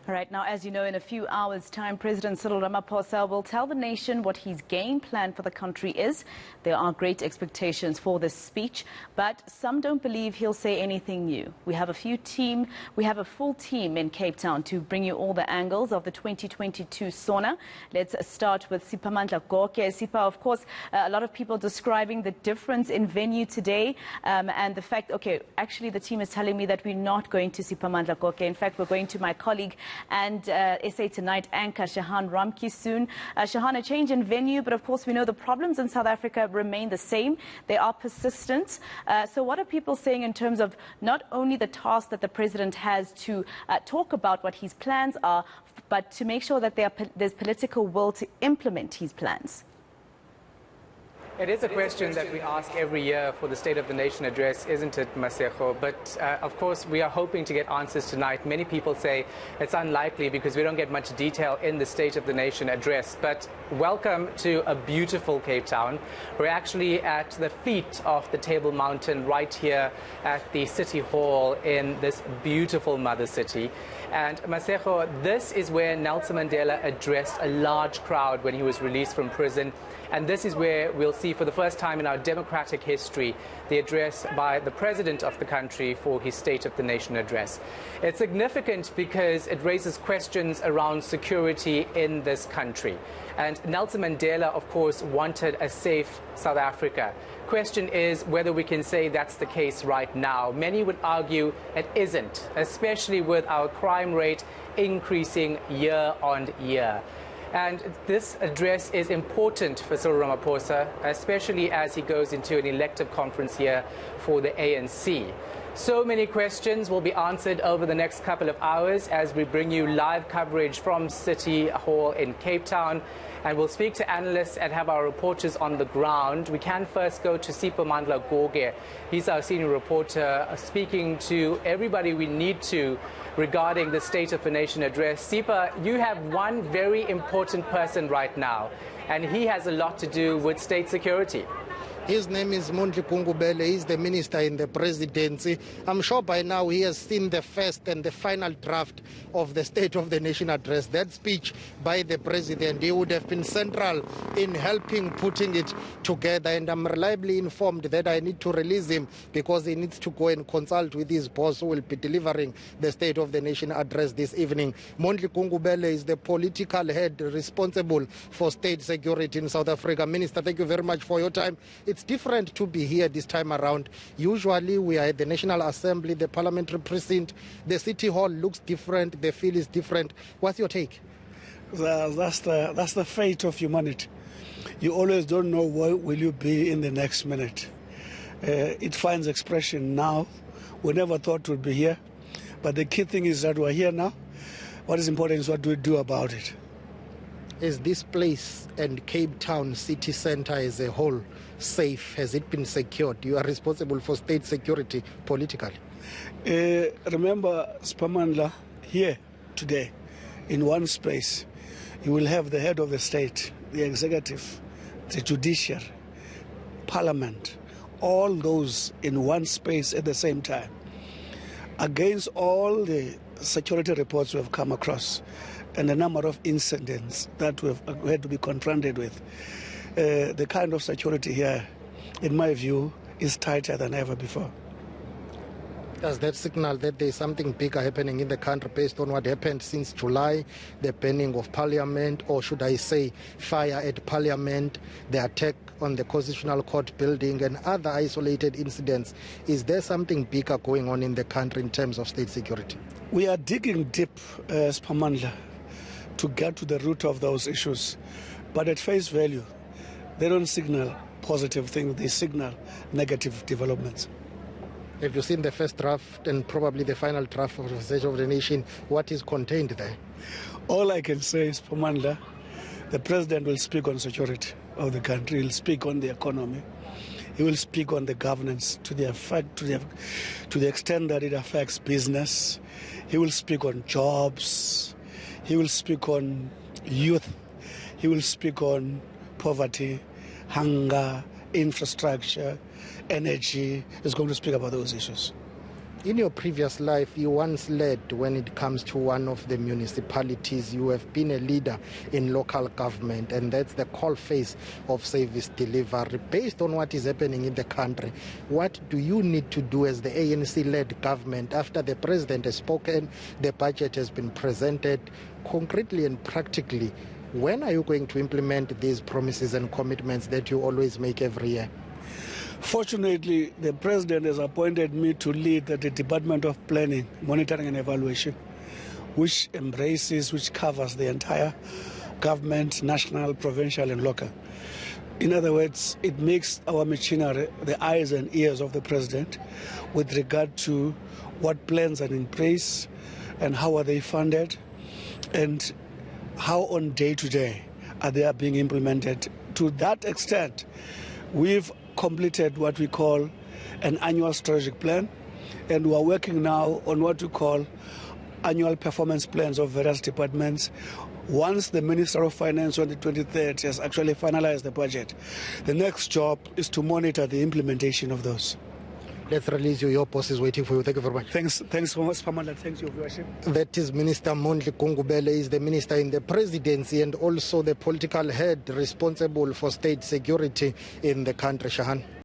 All right, now, as you know, in a few hours' time, President Cyril Ramaphosa will tell the nation what his game plan for the country is. There are great expectations for this speech, but some don't believe he'll say anything new. We have a full team in Cape Town to bring you all the angles of the 2022 SONA. Let's start with Siphamandla Goge. Sipa, of course, a lot of people describing the difference in venue today and the fact, okay, actually the team is telling me that we're not going to Siphamandla Goge. In fact, we're going to my colleague and SA Tonight anchor Shahan Ramki soon. Shahan, a change in venue, but of course we know the problems in South Africa remain the same. They are persistent. So what are people saying in terms of not only the task that the president has to talk about what his plans are, but to make sure that there's political will to implement his plans? It is a question that we ask every year for the State of the Nation address, isn't it, Masego? But of course, we are hoping to get answers tonight. Many people say it's unlikely because we don't get much detail in the State of the Nation address. But welcome to a beautiful Cape Town. We're actually at the feet of the Table Mountain right here at the City Hall in this beautiful mother city. And Masego, this is where Nelson Mandela addressed a large crowd when he was released from prison. And this is where we'll see for the first time in our democratic history the address by the president of the country for his State of the Nation address. It's significant because it raises questions around security in this country. And Nelson Mandela, of course, wanted a safe South Africa. Question is whether we can say that's the case right now. Many would argue it isn't, especially with our crime rate increasing year on year. And this address is important for Cyril Ramaphosa, especially as he goes into an elective conference here for the ANC. So many questions will be answered over the next couple of hours as we bring you live coverage from City Hall in Cape Town. And we'll speak to analysts and have our reporters on the ground. We can first go to Siphamandla Goge. He's our senior reporter, speaking to everybody we need to regarding the State of the Nation address. Sipa, you have one very important person right now, and he has a lot to do with state security. His name is Mondli Gungubele. He's the minister in the presidency. I'm sure by now he has seen the first and the final draft of the State of the Nation address. That speech by the president, he would have been central in helping putting it together. And I'm reliably informed that I need to release him because he needs to go and consult with his boss who will be delivering the State of the Nation address this evening. Mondli Gungubele is the political head responsible for state security in South Africa. Minister, thank you very much for your time. It's different to be here this time around. Usually we are at the National Assembly, the parliamentary precinct. The City Hall looks different. The feel is different. What's your take? That's the fate of humanity. You always don't know where will you be in the next minute. It finds expression now. We never thought we'd be here. But the key thing is that we're here now. What is important is what do we do about it. Is this place and Cape Town city centre as a whole safe? Has it been secured? You are responsible for state security politically. Remember, Siphamandla, here today, in one space, you will have the head of the state, the executive, the judiciary, parliament, all those in one space at the same time. Against all the security reports we have come across, and the number of incidents that we have had to be confronted with, the kind of security here, in my view, is tighter than ever before. Does that signal that there is something bigger happening in the country based on what happened since July, the burning of Parliament, or should I say fire at Parliament, the attack on the Constitutional Court building and other isolated incidents? Is there something bigger going on in the country in terms of state security? We are digging deep, Siphamandla, to get to the root of those issues. But at face value, they don't signal positive things, they signal negative developments. Have you seen the first draft and probably the final draft of the State of the Nation? What is contained there? All I can say is, Siphamandla, the president will speak on security of the country, he'll speak on the economy, he will speak on the governance to the extent that it affects business, he will speak on jobs, he will speak on youth, he will speak on poverty, hunger, infrastructure, energy. He's going to speak about those issues. In your previous life, you once led when it comes to one of the municipalities. You have been a leader in local government, and that's the call phase of service delivery. Based on what is happening in the country, what do you need to do as the ANC-led government after the president has spoken, the budget has been presented concretely and practically? When are you going to implement these promises and commitments that you always make every year? Fortunately, the president has appointed me to lead the Department of Planning, Monitoring and Evaluation, which covers the entire government, national, provincial and local. In other words, it makes our machinery the eyes and ears of the president with regard to what plans are in place and how are they funded and how on day to day are they being implemented. To that extent, we've completed what we call an annual strategic plan, and we are working now on what we call annual performance plans of various departments. Once the Minister of Finance on the 23rd has actually finalized the budget, the next job is to monitor the implementation of those. Let's release you. Your boss is waiting for you. Thank you very much. Thanks so much, Siphamandla. Thanks for your viewership. That is Minister Mondli Gungubele. Is the minister in the presidency and also the political head responsible for state security in the country, Shahan.